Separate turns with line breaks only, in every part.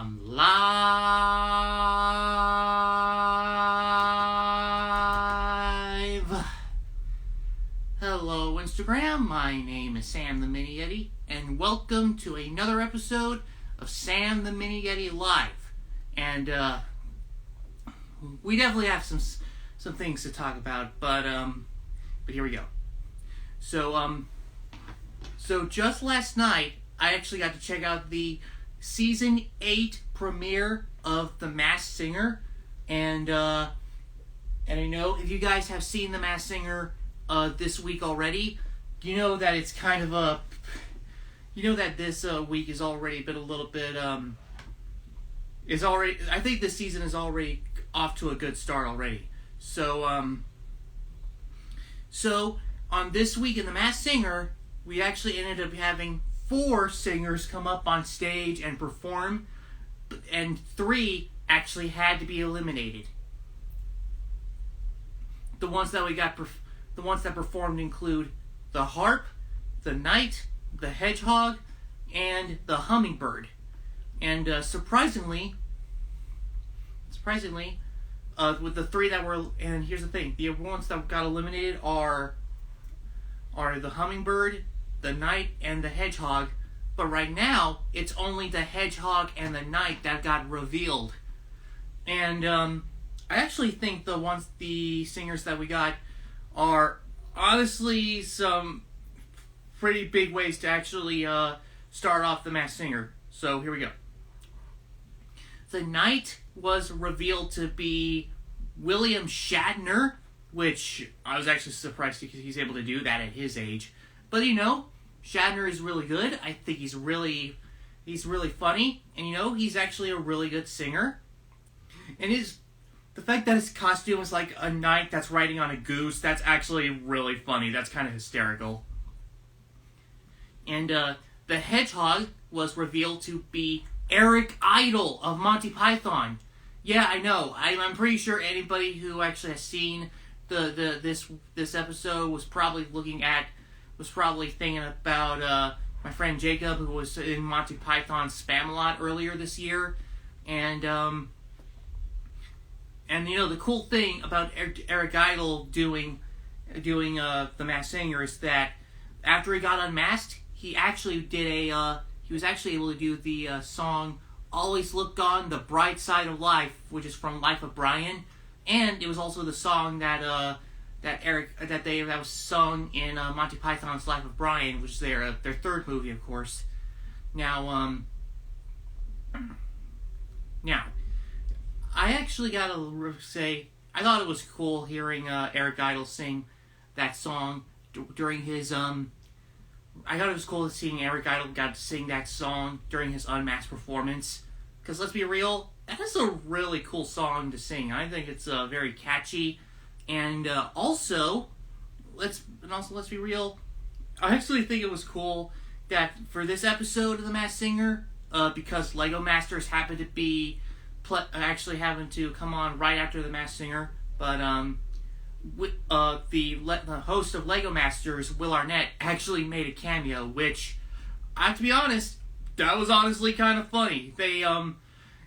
I'm live. Hello, Instagram. My name is Sam the Mini Yeti, and welcome to another episode of Sam the Mini Yeti Live. And we definitely have some things to talk about, but here we go. So just last night, I actually got to check out the Season 8 premiere of The Masked Singer, and I know if you guys have seen The Masked Singer this week already, you know that it's kind of this week is already been a little bit I think this season is already off to a good start already. So on this week in The Masked Singer, we actually ended up having 4 singers come up on stage and perform, and 3 actually had to be eliminated. The ones that performed include the harp, the knight, the hedgehog, and the hummingbird. And surprisingly, with the 3 that were, and here's the thing, the ones that got eliminated are the hummingbird, the knight, and the hedgehog. But right now, it's only the hedgehog and the knight that got revealed. And I actually think the singers that we got are honestly some pretty big ways to actually start off The Masked Singer. So here we go. The knight was revealed to be William Shatner, which I was actually surprised because he's able to do that at his age. But Shatner is really good. I think he's really funny, and he's actually a really good singer. And the fact that his costume is like a knight that's riding on a goose, that's actually really funny. That's kind of hysterical. And the hedgehog was revealed to be Eric Idle of Monty Python. Yeah, I know. I'm pretty sure anybody who actually has seen this episode was probably thinking about my friend Jacob, who was in Monty Python's Spamalot earlier this year. And the cool thing about Eric Idle doing The Masked Singer is that after he got unmasked, he was actually able to do the song "Always Look on the Bright Side of Life," which is from Life of Brian, and it was also the song that was sung in Monty Python's Life of Brian, which is their 3rd movie, of course. Now, I actually gotta say, I thought it was cool hearing Eric Idle sing that song during his I thought it was cool seeing Eric Idle got to sing that song during his unmasked performance. Because let's be real, that is a really cool song to sing. I think it's very catchy. And also, let's be real, I actually think it was cool that for this episode of The Masked Singer, because Lego Masters happened to be actually having to come on right after The Masked Singer, but the host of Lego Masters, Will Arnett, actually made a cameo, which, I have to be honest, that was honestly kind of funny. They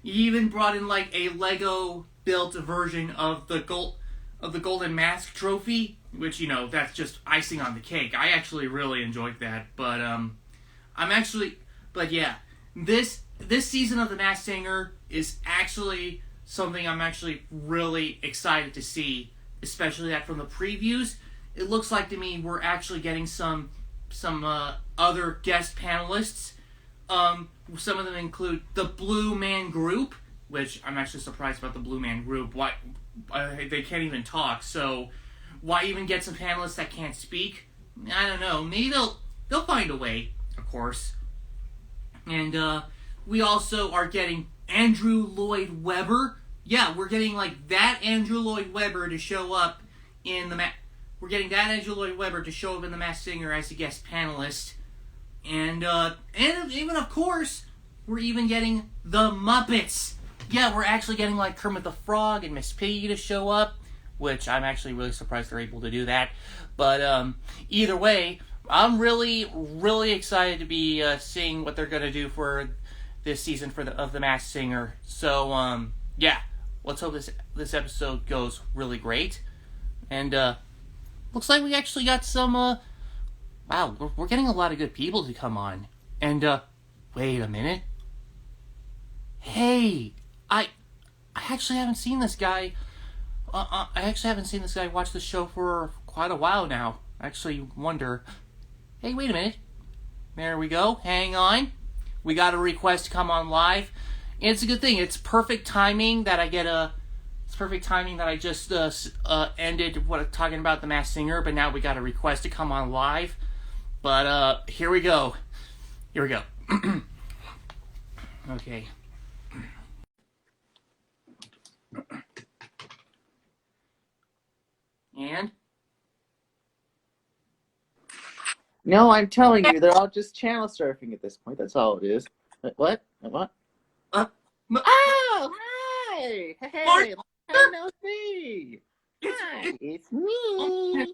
even brought in like a Lego built version of the Golden Mask trophy, which that's just icing on the cake. I actually really enjoyed that, but this season of The Masked Singer is actually something I'm actually really excited to see. Especially that from the previews, it looks like to me we're actually getting some other guest panelists. Some of them include the Blue Man Group, which I'm actually surprised about the Blue Man Group. Why they can't even talk? So why even get some panelists that can't speak? I don't know. Maybe they'll find a way, of course. And we also are getting Andrew Lloyd Webber. Yeah, we're getting like that Andrew Lloyd Webber to show up in The Masked Singer as a guest panelist, and even of course we're even getting the Muppets. Yeah, we're actually getting like Kermit the Frog and Miss Piggy to show up, which I'm actually really surprised they're able to do that. But either way, I'm really, really excited to be seeing what they're going to do for this season of The Masked Singer. So yeah, let's hope this episode goes really great. And looks like we actually got some. Wow, we're getting a lot of good people to come on. And wait a minute. Hey, I actually haven't seen this guy. I actually haven't seen this guy watch the show for quite a while now. I actually wonder. Hey, wait a minute. There we go. Hang on. We got a request to come on live. And it's a good thing. It's perfect timing that I get a. It's perfect timing that I just ended talking about The Masked Singer, but now we got a request to come on live. But here we go. Here we go. Okay. And?
No, I'm telling you, they're all just channel surfing at this point. That's all it is. What? What? Oh, hi! Hey, long time no see! Hi, it's me!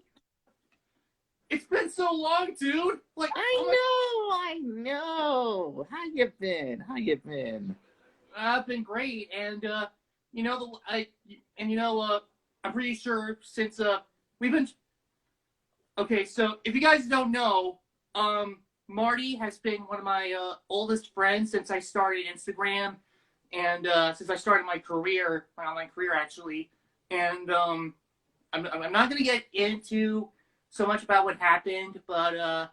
It's been so long, dude! Like,
I know! How you been?
I've been great, and, I'm pretty sure since, we've been... Okay, so if you guys don't know, Marty has been one of my oldest friends since I started Instagram, and since I started my online career actually. And I'm not gonna get into so much about what happened, but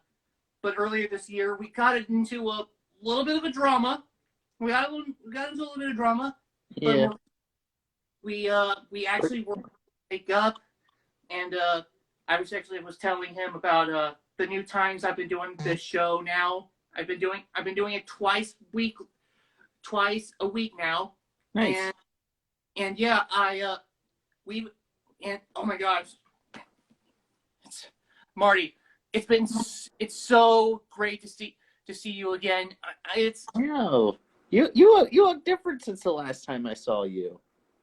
earlier this year we got into a little bit of a drama. We got into a little bit of drama.
Yeah.
But we actually worked to make up, and I was telling him about the new times I've been doing this show now. I've been doing it twice a week now.
Nice.
And yeah, oh my gosh, Marty, it's so great to see you again.
I know. You look different since the last time I saw you.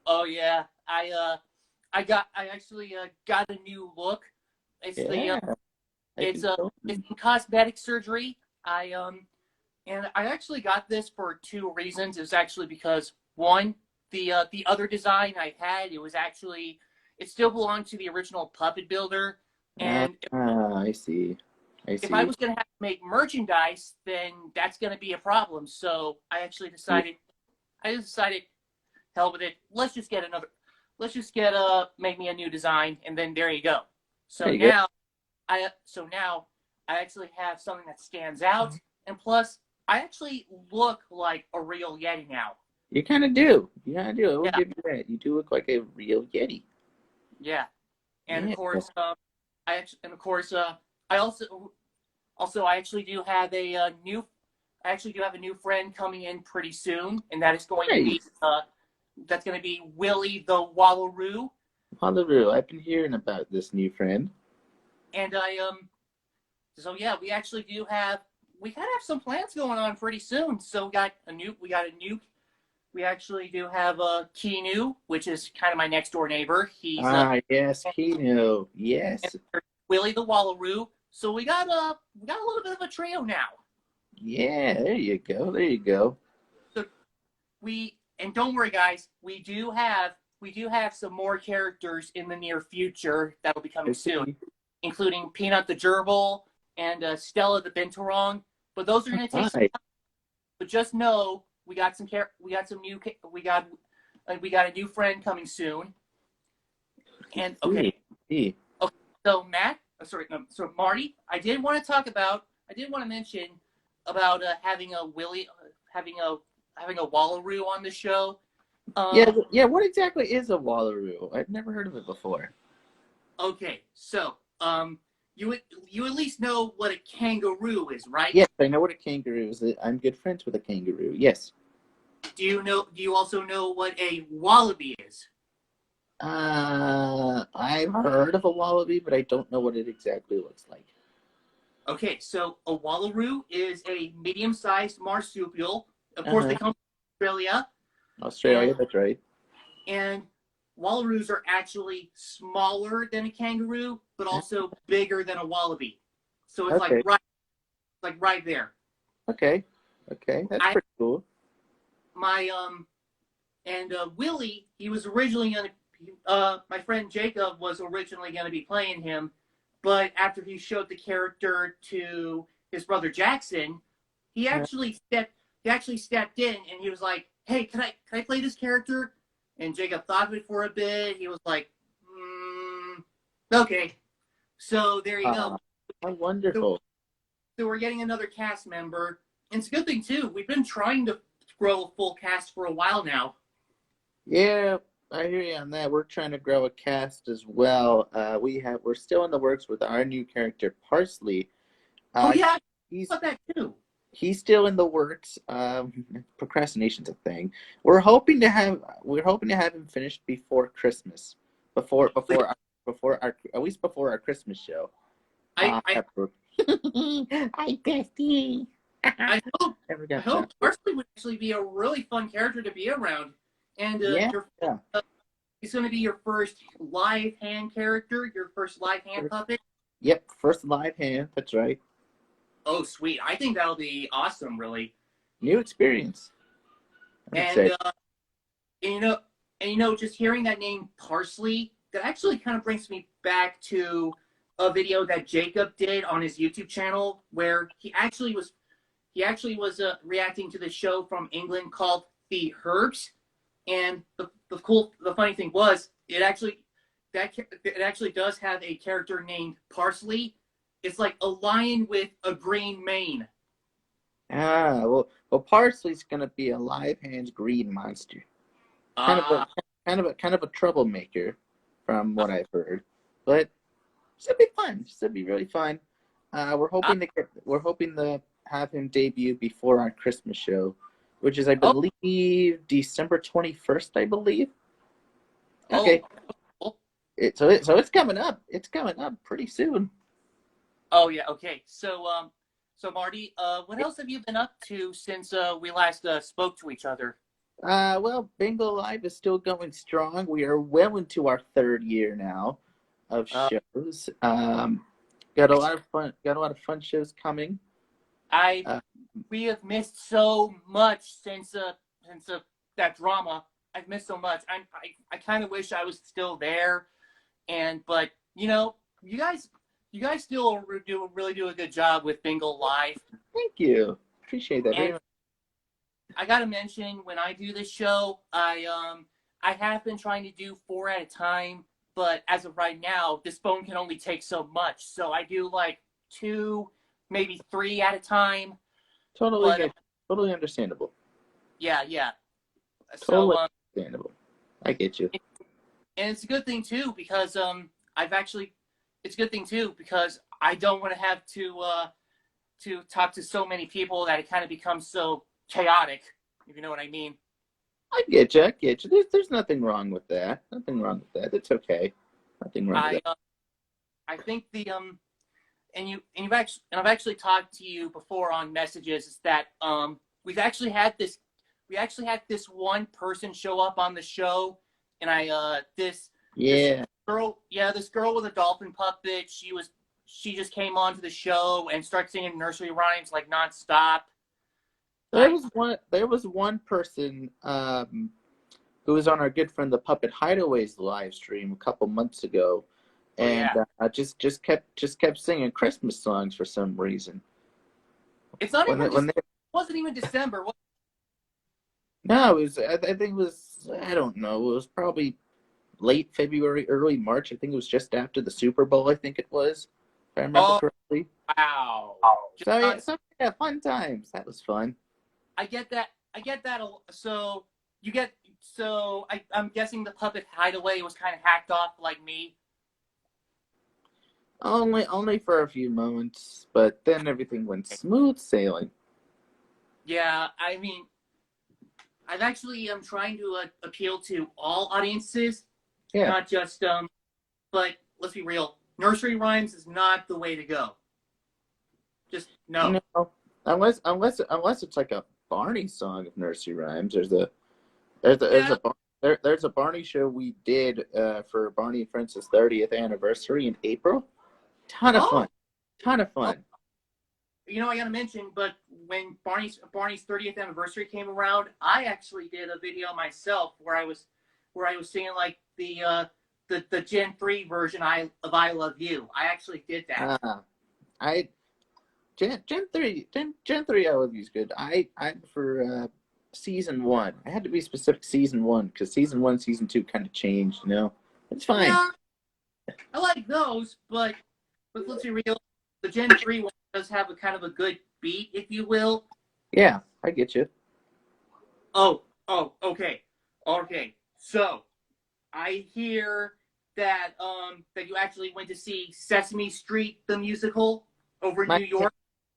Oh yeah, I actually got a new look. It's cosmetic surgery. And I actually got this for two reasons. It's actually because one, the other design I had, it still belonged to the original puppet builder, and
I see.
if I was gonna have to make merchandise, then that's gonna be a problem. So I decided, hell with it. Let's just make me a new design, and then there you go. So now I actually have something that stands out, and plus I actually look like a real Yeti now.
You kind of do. I will give you that. You do look like a real Yeti.
Yeah, and of course, I actually do have a new friend coming in pretty soon, and that is going to be Willie the Wallaroo.
Wallaroo, I've been hearing about this new friend.
And so yeah, we gotta have some plans going on pretty soon. So we actually do have Keanu, which is kind of my next door neighbor. He's
yes, Keanu, yes.
Willie the Wallaroo. So we got a little bit of a trio now.
Yeah, there you go.
So and don't worry, guys, we do have some more characters in the near future that will be coming soon, including Peanut the Gerbil and Stella the Binturong. But those are going to take some time. But just know we got a new friend coming soon. And okay, so Marty, I did want to mention about having a Wallaroo on the show.
Yeah. What exactly is a Wallaroo? I've never heard of it before.
Okay, so you at least know what a kangaroo is, right?
Yes, I know what a kangaroo is. I'm good friends with a kangaroo. Yes.
Do you also know what a wallaby is?
I've heard of a wallaby, but I don't know what it exactly looks like.
Okay, so a Wallaroo is a medium-sized marsupial. Of course, they come from Australia.
That's right.
And Wallaroos are actually smaller than a kangaroo, but also bigger than a wallaby. So it's like right there.
Okay, that's pretty cool.
Willie, he was originally gonna. My friend Jacob was originally gonna be playing him, but after he showed the character to his brother Jackson, he actually stepped in and he was like, "Hey, can I play this character?" And Jacob thought of it for a bit. He was like, "Okay." So there you go.
How wonderful.
So we're getting another cast member, and it's a good thing too. We've been trying to grow a full cast for a while now.
Yeah, I hear you on that. We're trying to grow a cast as well. We're still in the works with our new character Parsley.
Oh yeah,
he's
about that too.
He's still in the works. Procrastination's a thing. We're hoping to have him finished before Christmas, before our at least before our Christmas show. Hi, Bestie.
I hope Parsley would actually be a really fun character to be around, and he's going to be your first live hand character, your first live hand puppet.
Yep, first live hand. That's right.
Oh, sweet! I think that'll be awesome. Really,
new experience.
And just hearing that name Parsley, that actually kind of brings me back to a video that Jacob did on his YouTube channel, where he actually was reacting to the show from England called The Herbs, and the funny thing was it actually does have a character named Parsley. It's like a lion with a green mane.
Well, Parsley's gonna be a live hands green monster. Kind of a troublemaker, from what I've heard, but should be fun. Should be really fun. We're hoping to have him debut before our Christmas show, which is I believe December 21st. I believe. Okay. So it's coming up. It's coming up pretty soon.
Oh yeah, okay. So Marty, what else have you been up to since we last spoke to each other?
Well, Bingo Live is still going strong. We are well into our third year now of shows. Got a lot of fun shows coming.
We have missed so much since that drama. I've missed so much. I kind of wish I was still there, but you guys still really do a good job with Bingo Live.
Thank you. Appreciate that very much.
I gotta mention, when I do this show, I have been trying to do 4 at a time, but as of right now, this phone can only take so much. So I do like 2, maybe 3 at a time.
Totally understandable.
Yeah.
Totally understandable. I get you.
And it's a good thing too, because it's a good thing too, because I don't want to have to talk to so many people that it kind of becomes so chaotic, if you know what I mean.
I get you. There's nothing wrong with that. It's okay. Nothing wrong with that.
I think I've actually talked to you before on messages, is that we actually had this one person show up on the show, and this girl with a dolphin puppet, she just came onto the show and started singing nursery rhymes like nonstop.
There was one person who was on our good friend the Puppet Hideaway's live stream a couple months ago, and just kept singing Christmas songs for some reason.
It's not it wasn't even December.
No, it was. I think it was. I don't know. It was probably late February, early March. I think it was just after the Super Bowl. I think it was, if I remember correctly.
Wow.
So yeah, fun times. That was fun.
I get that. I'm guessing the Puppet Hideaway was kind of hacked off like me.
Only for a few moments, but then everything went smooth sailing.
Yeah, I mean, I've actually trying to appeal to all audiences, not just But let's be real, nursery rhymes is not the way to go. Just no.
Unless it's like a Barney song of nursery rhymes. There's a Barney show we did for Barney and Friends' 30th anniversary in April. Ton of fun.
I gotta mention, but when Barney's 30th anniversary came around, I actually did a video myself where I was singing like the Gen 3 version of I Love You. I actually did that.
I Gen 3 I Love You is good. I prefer season 1. I had to be specific season 1 because season 1, season 2 kind of changed, you know. It's fine.
Yeah, I like those, but let's be real, the Gen 3 one does have a kind of a good beat, if you will.
Yeah, I get you.
Oh, okay. Okay. So, I hear that that you actually went to see Sesame Street the musical over in
My
New York.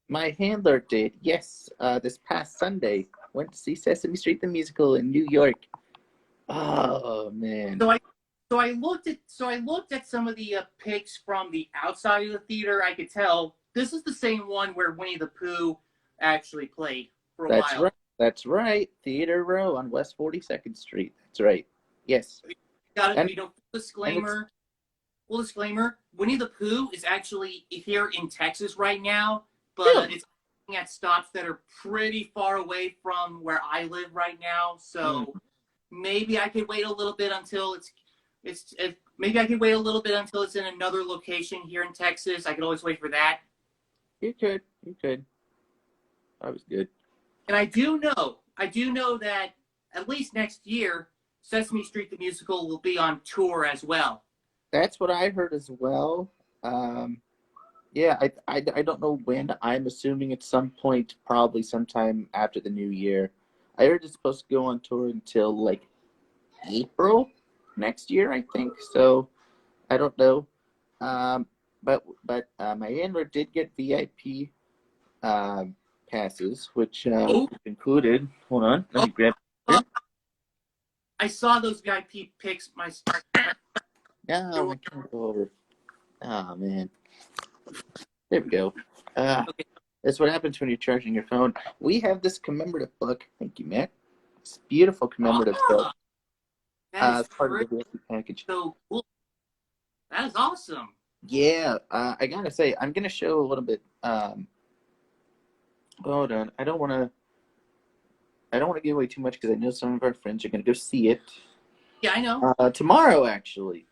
my handler did. Yes, this past Sunday went to see Sesame Street the musical in New York. Oh man.
So I looked at some of the pics from the outside of the theater. I could tell this is the same one where Winnie the Pooh actually played for a
That's
while.
right. That's right. Theater Row on West 42nd Street. That's right. Yes.
Got it.
And,
Full disclaimer. Full disclaimer. Winnie the Pooh is actually here in Texas right now, but it's at stops that are pretty far away from where I live right now. So maybe I could wait a little bit until maybe I could wait a little bit until it's in another location here in Texas. I could always wait for that.
You could. That was good.
And I do know that at least next year, Sesame Street the musical will be on tour as well.
That's what I heard as well. Yeah, I don't know when. I'm assuming at some point, probably sometime after the new year. I heard it's supposed to go on tour until like April next year, I think. So I don't know. But my handler did get VIP passes, which included. Hold on, let me grab.
I saw those VIP pics.
No, I can't go over. Oh man, there we go.
Okay.
That's what happens when you're charging your phone. We have this commemorative book. Thank you, Matt. It's a beautiful commemorative book.
That is
part of the package.
So cool. That is awesome.
Yeah, I gotta say, I'm gonna show a little bit. Hold on, I don't want to give away too much because I know some of our friends are gonna go see it.
Yeah, I know.
Tomorrow, actually.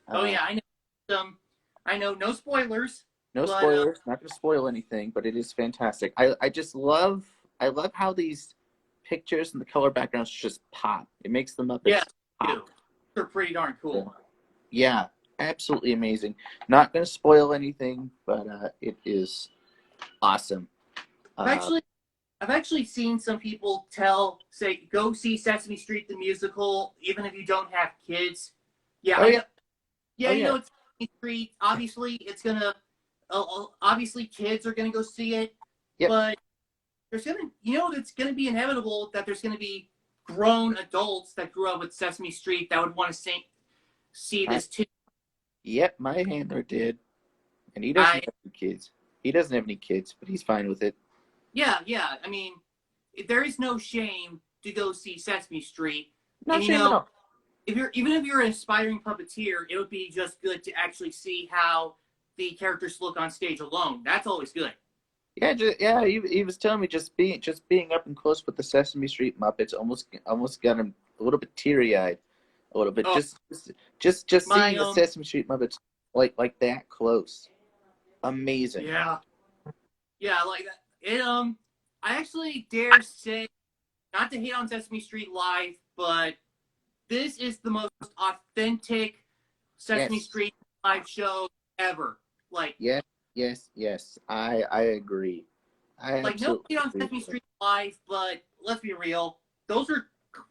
Yeah, I know. I know. No spoilers.
No spoilers. Not gonna spoil anything, but it is fantastic. I just love. I love how these pictures and the color backgrounds just pop. It makes them up.
Yeah,
pop.
They're pretty darn cool.
Yeah, absolutely amazing. Not gonna spoil anything, but it is awesome.
I've actually seen some people say, go see Sesame Street the musical, even if you don't have kids. Yeah, know it's Sesame Street. Obviously, it's gonna. Obviously, kids are gonna go see it, but there's it's gonna be inevitable that there's gonna be grown adults that grew up with Sesame Street that would want to see this too.
Yep, my handler did, and he doesn't have any kids. He doesn't have any kids, but he's fine with it.
Yeah. I mean, there is no shame to go see Sesame Street.
No shame at all.
If you're an aspiring puppeteer, it would be just good to actually see how the characters look on stage alone. That's always good.
Yeah, he was telling me just being up and close with the Sesame Street Muppets almost got him a little bit teary-eyed, a little bit. Just seeing the Sesame Street Muppets like that close, amazing.
Yeah, like that. I actually dare say, not to hate on Sesame Street Live, but this is the most authentic Sesame Street Live show ever. Like,
yes, I agree.
No hate on Sesame Street Live, but let's be real, those are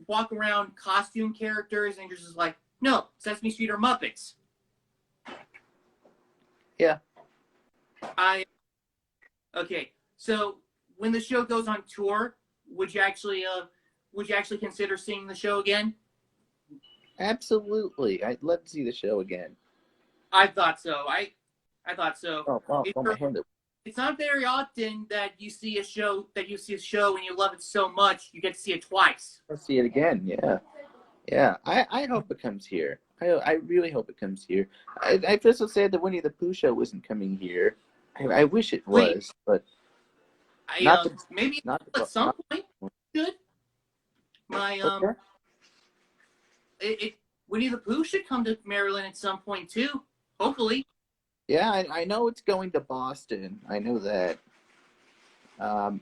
walk around costume characters, and you're just like, no, Sesame Street are Muppets.
Yeah.
Okay, so when the show goes on tour, would you actually consider seeing the show again?
Absolutely, I'd love to see the show again.
I thought so. I thought so. It's not very often that you see a show and you love it so much you get to see it twice.
I'll see it again. Yeah. I hope it comes here. I really hope it comes here. I feel so sad that Winnie the Pooh show wasn't coming here. I wish it was, but Not the
Maybe
not
at
the
some
not,
point. Good. My
what's that?
Winnie the Pooh should come to Maryland at some point too. Hopefully.
Yeah, I know it's going to Boston. I know that. Um,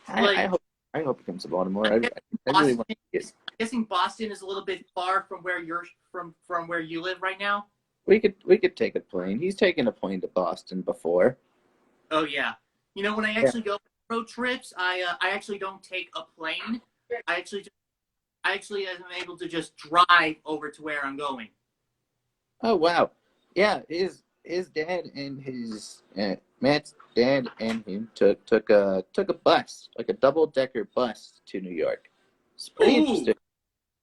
Like
I hope it comes to Baltimore.
I'm guessing
I really want to see it.
I'm guessing Boston is a little bit far from where where you live right now.
We could take a plane. He's taken a plane to Boston before.
Oh yeah. You know, when I
Yeah.
actually go on road trips, I actually don't take a plane. I actually am able to just drive over to where I'm going.
Oh wow. Yeah, his dad and his Matt's dad and him took a bus, like a double-decker bus to New York. It's pretty
Ooh.
interesting.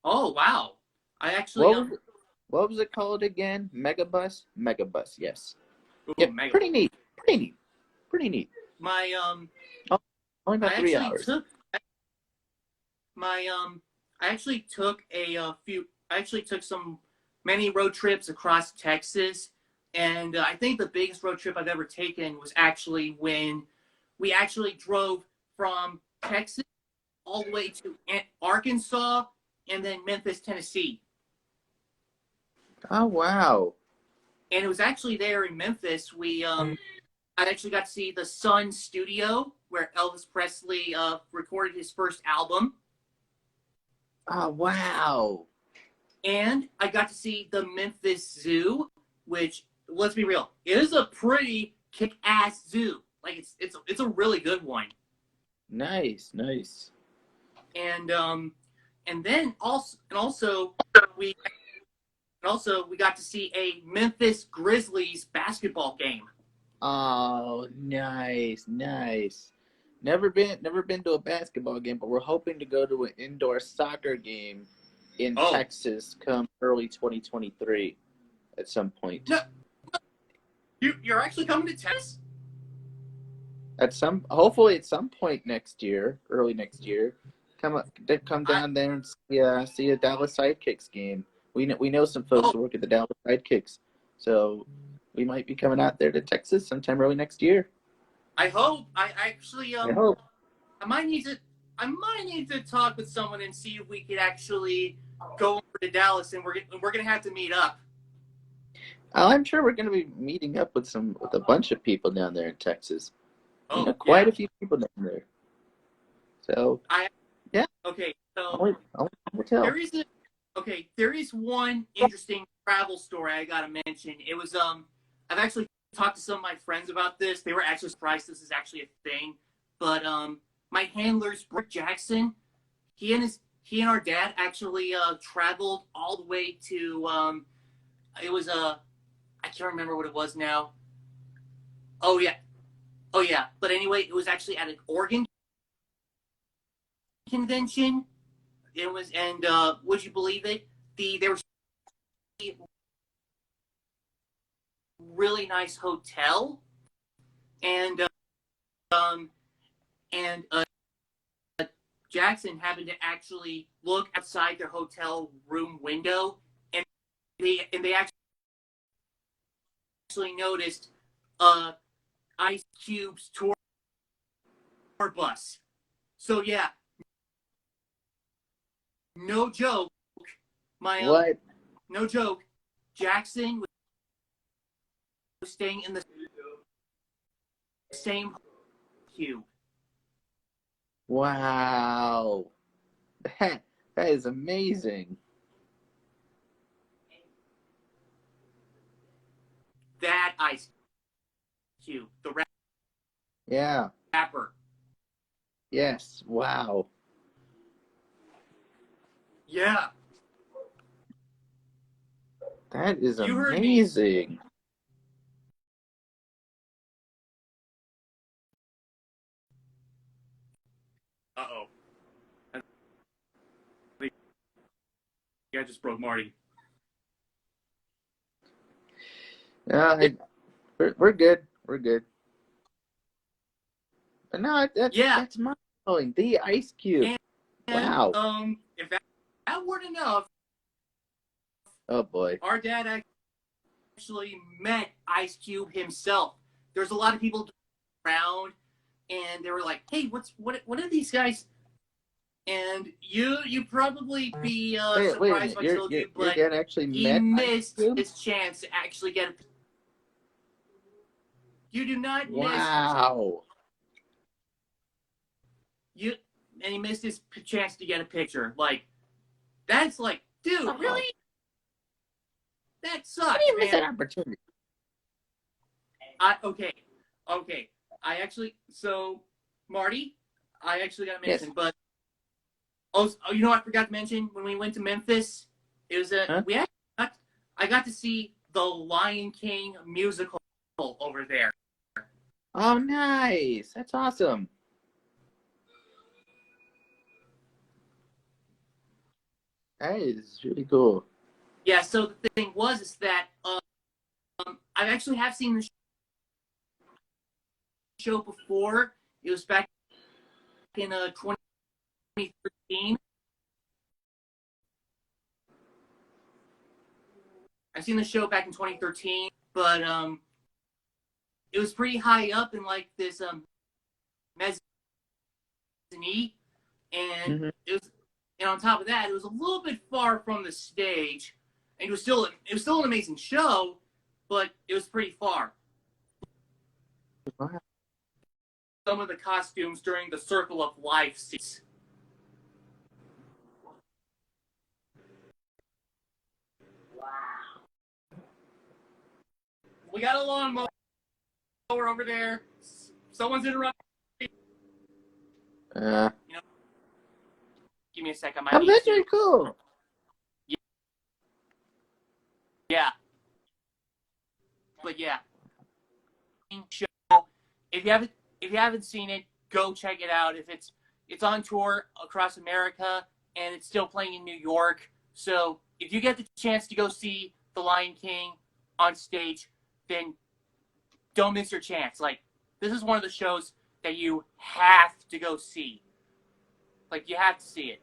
Oh wow. I actually
What was it, what was it called again? Megabus? Megabus, yes.
ooh,
Yep,
mega.
pretty neat. Pretty neat. Pretty neat.
My
Oh, only
I
about three
actually
hours.
took my I actually took I actually took some many road trips across Texas, and I think the biggest road trip I've ever taken was actually when we actually drove from Texas all the way to Arkansas and then Memphis, Tennessee.
Oh wow.
And it was actually there in Memphis I actually got to see the Sun Studio where Elvis Presley recorded his first album.
Oh wow.
And I got to see the Memphis Zoo, which, let's be real, it is a pretty kick-ass zoo. Like it's a really good one.
Nice, nice.
And then also we we got to see a Memphis Grizzlies basketball game.
Oh, nice, nice. Never been to a basketball game, but we're hoping to go to an indoor soccer game in
Oh,
Texas come early 2023 at some point.
no, you're actually coming to Texas?
Hopefully at some point next year, early next year, come
I
down there and see a Dallas Sidekicks game. We know some folks
oh
who work at the Dallas Sidekicks, so we might be coming out there to Texas sometime early next year.
I hope I actually
I hope.
I might need to talk with someone and see if we could actually go over to Dallas and we're gonna have to meet up.
I'm sure we're going to be meeting up with a bunch of people down there in Texas. We know
Oh
quite
yeah.
a few people down there. So
I
yeah,
okay. So
only will tell.
there is one interesting travel story I gotta mention. It was I've actually talked to some of my friends about this. They were actually surprised this is actually a thing. But my handler's Brick Jackson, he and our dad actually traveled all the way to it was I can't remember what it was now. Oh yeah, oh yeah. But anyway, it was actually at an organ convention. It was, and would you believe it? There was a really nice hotel, and um, and Jackson happened to actually look outside their hotel room window, and they actually noticed Ice Cube's tour bus. So yeah, no joke. My
What?
no joke. Jackson was staying in the same cube.
Wow. That is amazing.
That Ice Cube, the
Yeah.
rapper.
Yes. Wow.
Yeah,
That is
you heard me.
amazing.
Uh-oh. I think I just broke Marty.
Uh, we're good. We're good. But no,
Yeah,
that's mind blowing. The Ice Cube.
and
Wow.
if that weren't enough,
Oh boy.
our dad actually met Ice Cube himself. There's a lot of people around. and they were like, "Hey, what are these guys?" And you probably be
Wait a
surprised
minute.
if I told you,
Your
but
dad actually
he
met Ice
missed
Cube?
his chance to actually get. You do not miss
Wow.
you, and he missed his chance to get a picture. Like that's like, dude,
Oh,
really? That
how do
sucks,
you miss
man.
that opportunity?
Okay. I actually Marty, I actually got to
Yes.
mention, but oh, you know what I forgot to mention when we went to Memphis? It was
Huh?
I got to see the Lion King musical over there.
Oh, nice. That's awesome. That is really cool.
Yeah, so the thing was is that I actually have seen the show before. It was back in 2013. I've seen the show back in 2013, but it was pretty high up in like this mezzanine, and
Mm-hmm.
it was, and on top of that, it was a little bit far from the stage, and it was still an amazing show, but it was pretty far.
Wow.
Some of the costumes during the Circle of Life scenes. We got a lawnmower over there. Someone's interrupting.
Uh,
You know, give me a second. I
oh,
need
that's
to.
really cool.
Yeah, but yeah. Show. If you haven't seen it, go check it out. If it's on tour across America and it's still playing in New York. So if you get the chance to go see The Lion King on stage, then don't miss your chance. Like this is one of the shows that you have to go see. Like you have to see it.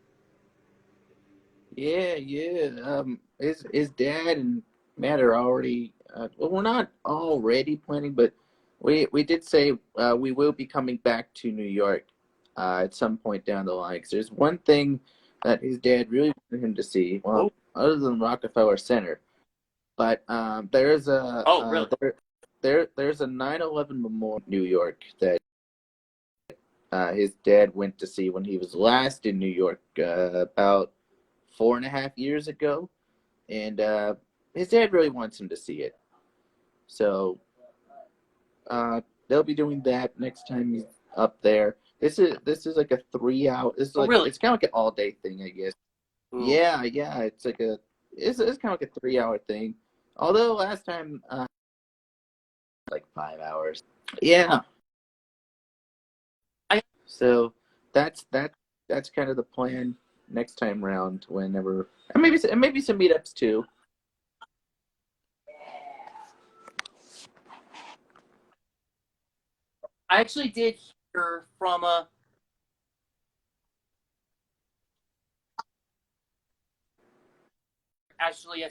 Yeah, yeah. His dad and Matt are already. Well, we're not already planning, but we did say we will be coming back to New York at some point down the line. 'Cause there's one thing that his dad really wanted him to see. Well,
Oh,
other than Rockefeller Center, but there's
oh really?
there's a 9/11 memorial in New York that his dad went to see when he was last in New York about 4.5 years ago, and his dad really wants him to see it. So they'll be doing that next time he's up there. This is like a 3 hour. This is
Oh
like
really?
it's kind of like an all day thing, I guess.
Ooh.
Yeah, yeah. It's kind of like a 3 hour thing. Although last time like 5 hours. Yeah.
I
So that's kind of the plan next time round. Whenever and maybe some meetups too.
actually did hear from a actually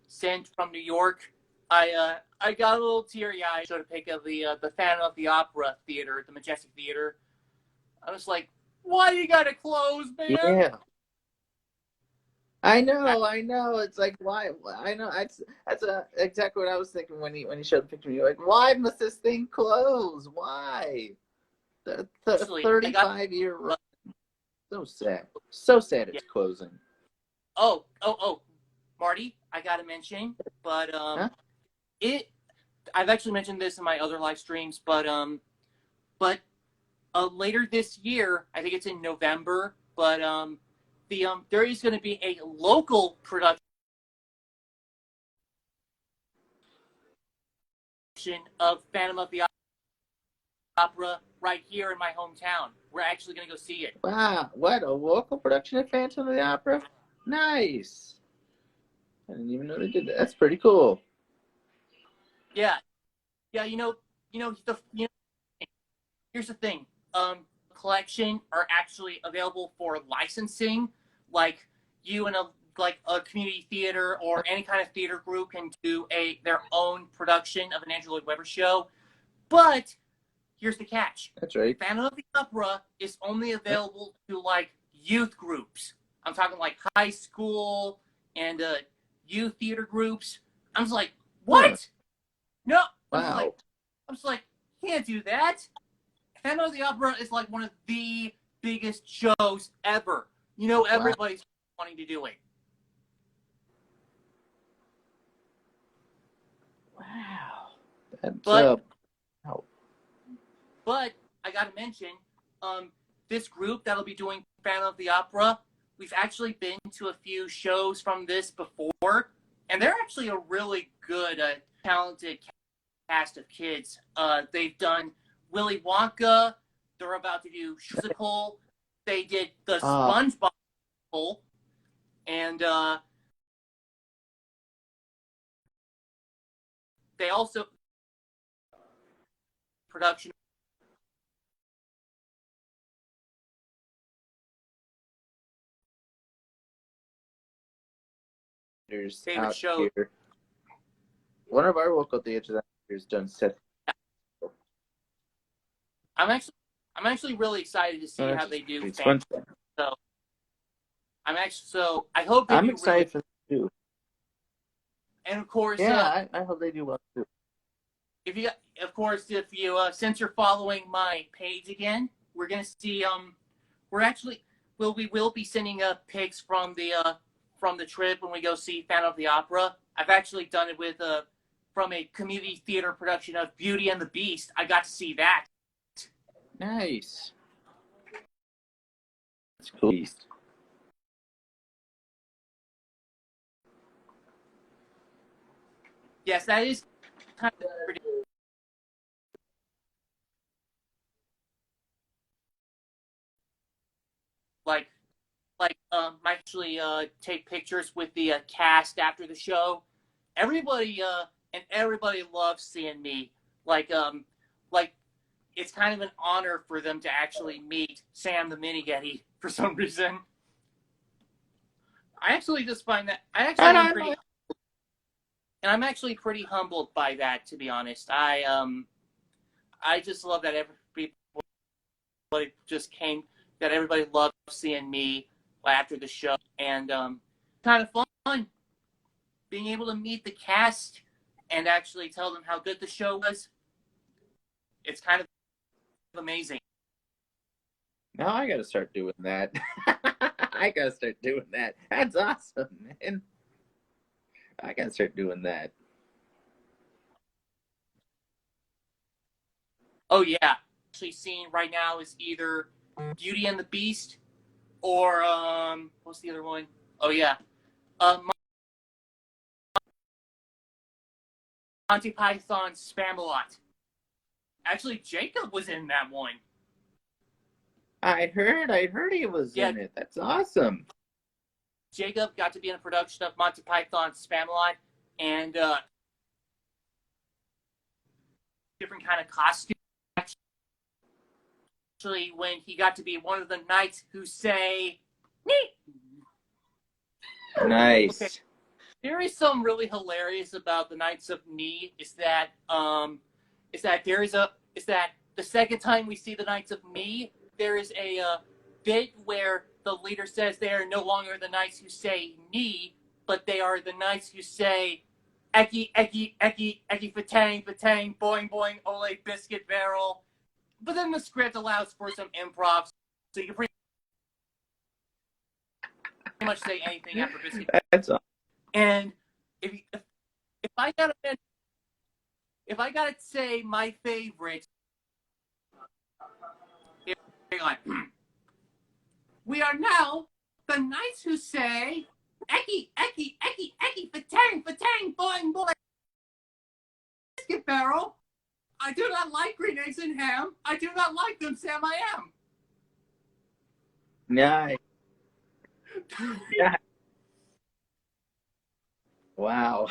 sent from New York. I got a little teary eyed. Showed a pic of the Phantom of the Opera theater, the Majestic Theater. I was like, why you gotta close, man?
Yeah. I know. It's like why? I know. That's exactly what I was thinking when he showed the picture. You're like, why must this thing close? Why? The
Actually, I got
35-year run. So sad. So sad.
yeah.
It's closing.
Oh, Marty, I gotta mention, but
Huh?
it. I've actually mentioned this in my other live streams, but later this year, I think it's in November, but there is going to be a local production of Phantom of the Opera right here in my hometown. We're actually going to go see it.
Wow. What a local production of Phantom of the Opera. Nice. I didn't even know they did that. That's pretty cool.
Yeah, yeah. Here's the thing. Collection are actually available for licensing. Like you and a community theater or any kind of theater group can do their own production of an Andrew Lloyd Webber show, but here's the catch.
That's right.
Phantom of the Opera is only available to like youth groups. I'm talking like high school and youth theater groups. I'm just like, what?
Huh.
No.
Wow.
I'm just like, can't do that. Phantom of the Opera is like one of the biggest shows ever. You know, everybody's wanting to do it.
Wow. That's
But
wow.
But I gotta mention, this group that'll be doing Phantom of the Opera, we've actually been to a few shows from this before, and they're actually a really good, talented cast of kids. They've done Willy Wonka. They're about to do Musical. They did the SpongeBob musical, and they also production.
There's
Favorite
out
show.
here. One of our local theaters has done set.
I'm actually really excited to see how they do.
It's fun.
So I hope they
I'm
do
excited
really,
for them too.
And of course,
I hope they do well too.
If you since you're following my page again, we're gonna see we will be sending pics from the trip when we go see Phantom of the Opera. I've actually done it with from a community theater production of Beauty and the Beast. I got to see that.
Nice. That's cool.
Yes, that is kind of pretty. I actually take pictures with the cast after the show. Everybody loves seeing me. Like it's kind of an honor for them to actually meet Sam the Mini Getty for some reason. I actually just find that I'm actually pretty humbled by that, to be honest. I just love that everybody just came, that everybody loved seeing me after the show, and kind of fun being able to meet the cast and actually tell them how good the show was. It's kind of amazing.
Now I gotta start doing that. I gotta start doing that. That's awesome, man. I gotta start doing that.
Oh yeah, actually seeing right now is either Beauty and the Beast or what's the other one? Oh yeah, Monty Python's Spamalot. Actually, Jacob was in that one.
I heard he was in it. That's awesome.
Jacob got to be in a production of Monty Python's Spamalot, and different kind of costume. Actually, when he got to be one of the knights who say, "Nee."
Nice.
Okay. There is something really hilarious about the Knights of Ni. Is that the second time we see the Knights of Ni, there is a bit where the leader says they are no longer the knights who say Ni, but they are the knights who say Eki, Eki, Eki, Eki, Fatang, Fatang, Boing, Boing, Ole, Biscuit Barrel. But then the script allows for some improv, so you can pretty much say anything after Biscuit.
That's awesome.
And if I gotta say my favorite, we are now the knights who say Eki, Eki, Eki, Eki, Fatang, Fatang, Boing, Boing, Biscuit Barrel. I do not like green eggs and ham. I do not like them, Sam. I am.
Nice. Wow.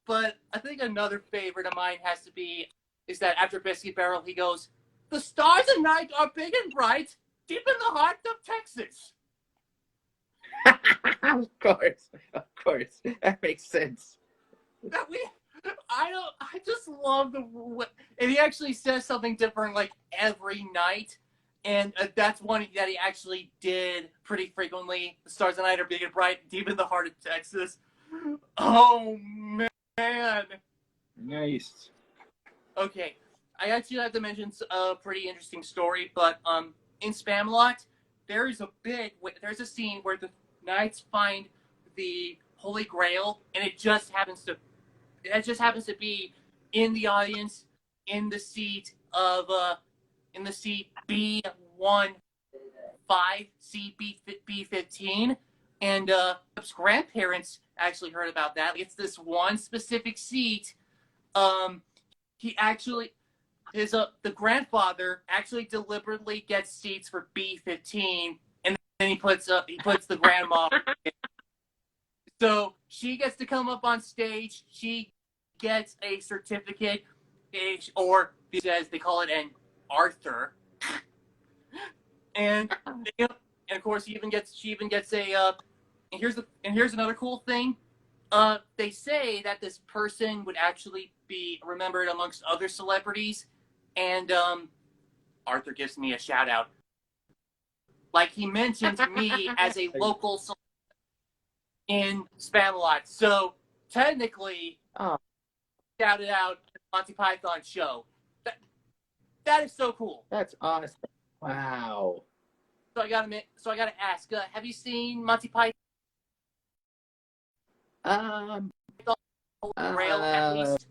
But I think another favorite of mine has to be is that after Biscuit Barrel, he goes, "The stars at night are big and bright, deep in the heart of Texas."
Of course, that makes sense.
That I just love and he actually says something different like every night. And that's one that he actually did pretty frequently. The stars of night are big and bright, deep in the heart of Texas. Oh, man.
Nice.
Okay. I actually have to mention a pretty interesting story, but in Spamalot, there's a scene where the knights find the Holy Grail, and it just happens to be in the audience in the seat B15 seat B15, and his grandparents actually heard about that. It's this one specific seat. He actually the grandfather actually deliberately gets seats for B15, and then he puts the grandma. So she gets to come up on stage. She gets a certificate, or as they call it, an Arthur. And of course, she even gets a. And here's another cool thing. They say that this person would actually be remembered amongst other celebrities, and Arthur gives me a shout out. Like he mentioned me as a local celebrity in Spamalot. So technically, shouted out the Monty Python show. That is so cool.
That's awesome. Wow.
So I gotta ask, have you seen Monty Python? Grail at least.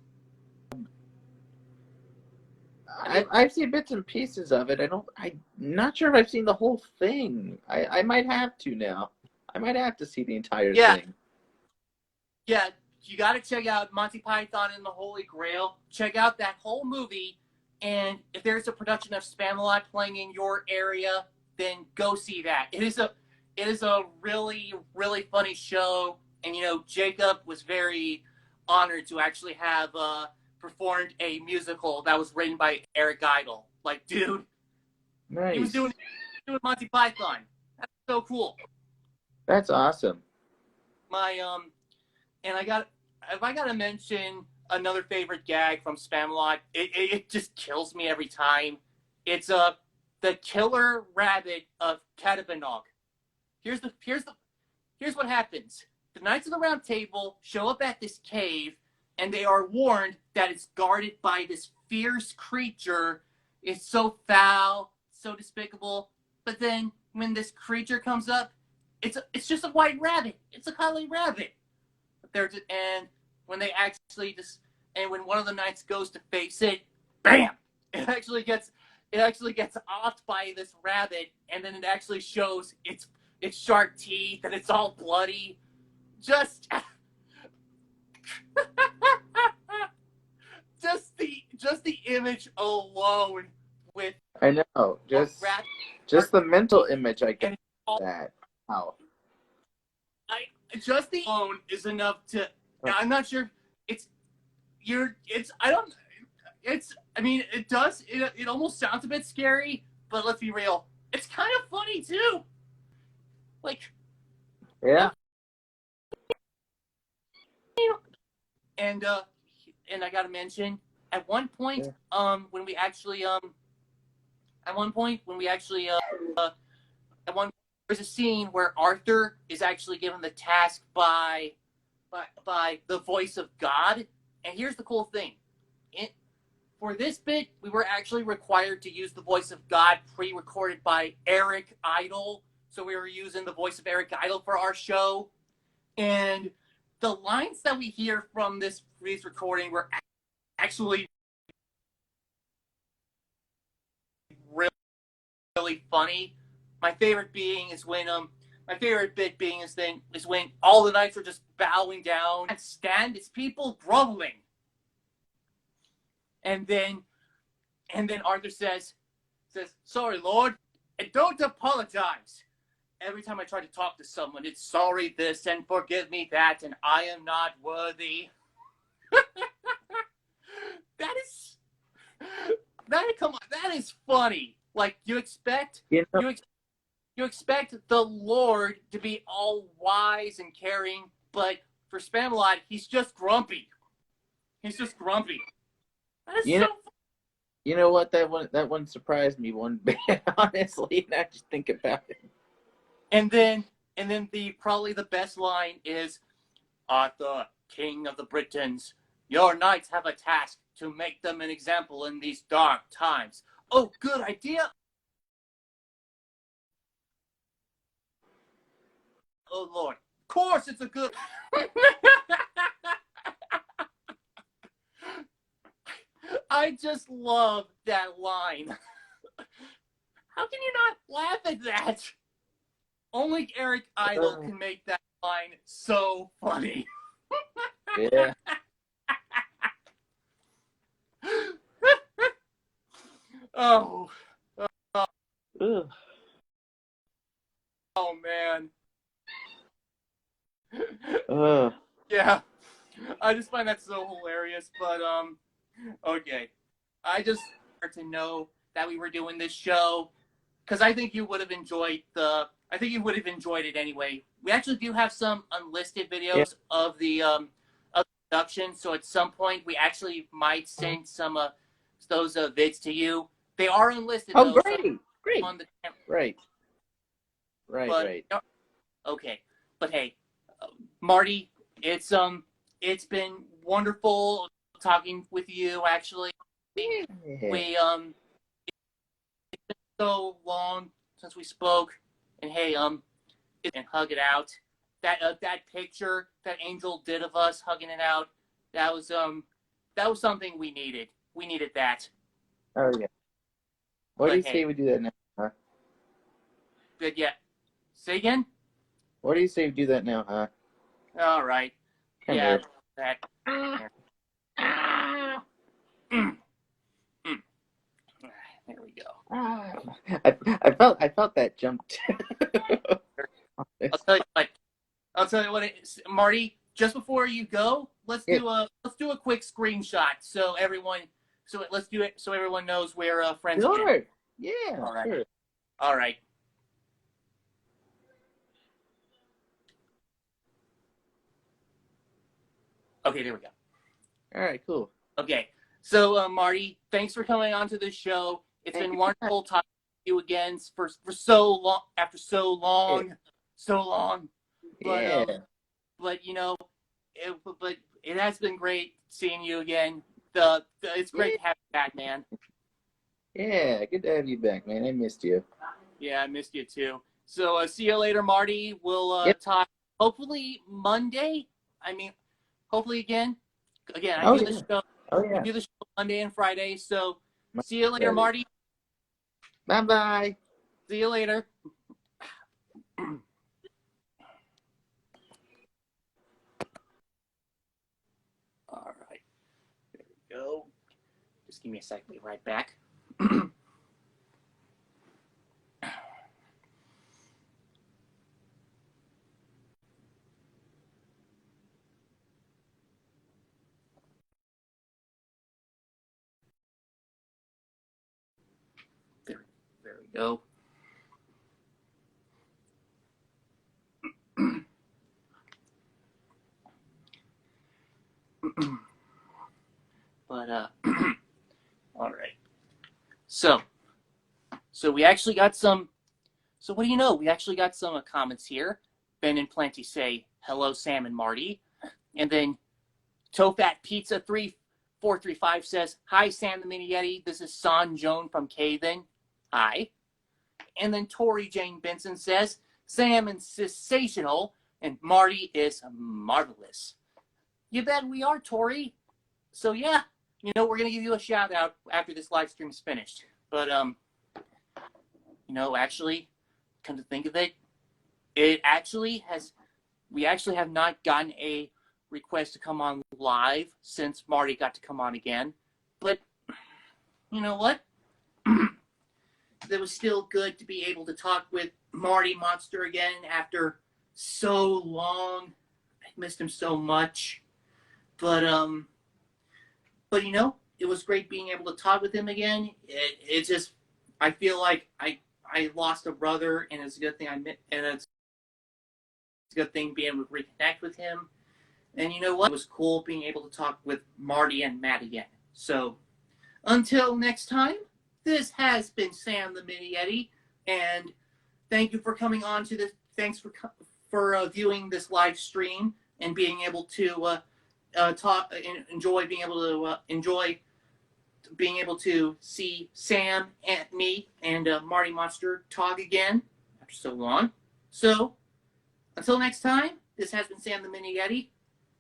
I've seen bits and pieces of it. I'm not sure if I've seen the whole thing. I might have to now. I might have to see the entire thing.
Yeah, you got to check out Monty Python and the Holy Grail. Check out that whole movie, and if there's a production of Spamalot playing in your area, then go see that. It is a really, really funny show, and Jacob was very honored to actually have performed a musical that was written by Eric Idle. Like, dude,
nice.
He was doing Monty Python. That's so cool.
That's awesome.
And if I gotta mention another favorite gag from Spamalot, it just kills me every time. It's the killer rabbit of Catabanog. Here's what happens. The Knights of the Round Table show up at this cave, and they are warned that it's guarded by this fierce creature. It's so foul, so despicable. But then when this creature comes up, it's just a white rabbit. It's a cuddly rabbit. And when when one of the knights goes to face it, bam! It actually gets offed by this rabbit, and then it actually shows its sharp teeth and it's all bloody. Just the image alone with
I know just the mental image I get that. Wow.
Just the alone is enough to. I'm not sure. It almost sounds a bit scary, but let's be real. It's kind of funny too. Like.
Yeah.
And I gotta mention, at one point, when we actually there's a scene where Arthur is actually given the task by the voice of God. And here's the cool thing. For this bit, we were actually required to use the voice of God pre-recorded by Eric Idle. So we were using the voice of Eric Idle for our show. And the lines that we hear from this recording were actually really funny. My favorite bit being is when all the knights are just bowing down and stand as people groveling. And then Arthur says, "Sorry, Lord, and don't apologize. Every time I try to talk to someone, it's sorry this and forgive me that, and I am not worthy." That is funny. Like you expect the Lord to be all wise and caring, but for Spamalot, he's just grumpy. He's just grumpy. That is
You
so.
know, you know what? That one surprised me one bit, honestly. Now just think about it.
And then the probably the best line is, Arthur, King of the Britons, your knights have a task to make them an example in these dark times. Oh, good idea. Oh Lord, of course it's a good. I just love that line. How can you not laugh at that? Only Eric Idle can make that line so funny.
Yeah.
Oh,
Ugh.
oh man.
Ugh.
Yeah, I just find that so hilarious. But okay, I just wanted to know that we were doing this show because I think you would have enjoyed the. I think you would have enjoyed it anyway. We actually do have some unlisted
Yeah.
videos of the production, so at some point we actually might send some those vids to you. They are unlisted
Oh,
though, so
great.
on the
Right.
but
Right.
okay. But hey, Marty, it's been wonderful talking with you. Actually,
Yeah.
we it's been so long since we spoke, and hey, and hug it out. That picture that Angel did of us hugging it out, that was something we needed. We needed that.
Oh yeah. What do
But
you
hey,
say we do that now? Huh?
good. Yeah. Say again.
What do you say we do that now? Huh?
All right.
Come
Yeah.
here.
That. There we go.
I felt that jump.
I'll tell you what. I'll tell you what, Marty. Just before you go, let's do a quick screenshot so everyone. So let's do it so everyone knows we're friends again.
Sure. Yeah.
All right.
Sure.
All right. Okay, there we go.
All right. Cool.
Okay, so Marty, thanks for coming on to the show. It's been wonderful talking to you again for so long. After so long. But
Yeah.
but but it has been great seeing you again. It's great to have you back, man.
Yeah. Good to have you back, man. I missed you.
Yeah, I missed you too. So see you later, Marty. We'll talk hopefully Monday. I mean, hopefully again. Again, I
Oh
do
yeah.
the show.
Oh
I
yeah.
do the show Monday and Friday. So see you later, Marty.
Bye bye.
See you later. All right. There we go. Just give me a sec. Be right back. There we go. But all right. So we actually got some. So what do you know? We actually got some comments here. Ben and Plenty say hello, Sam and Marty, and then Tofat Pizza 3435 says hi, Sam the Mini Yeti. This is San Joan from Caven. Hi. And then Tori Jane Benson says Sam is sensational and Marty is marvelous. You bet we are, Tori. So yeah, we're gonna give you a shout out after this live stream is finished. But actually, come to think of it, we actually have not gotten a request to come on live since Marty got to come on again. But you know what? It was still good to be able to talk with Marty Monster again after so long. I missed him so much. But it was great being able to talk with him again. It just, I feel like I lost a brother, and it's a good thing it's a good thing being able to reconnect with him. And you know what? It was cool being able to talk with Marty and Matt again. So, until next time, this has been Sam the Mini Yeti, and thank you for coming on to this. Thanks for viewing this live stream and being able to talk and enjoy being able to see Sam and me and Marty Monster talk again after so long. So, until next time, this has been Sam the Mini Yeti.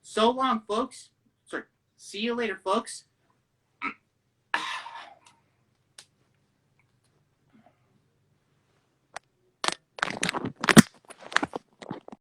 So long, folks. Sorry. See you later, folks.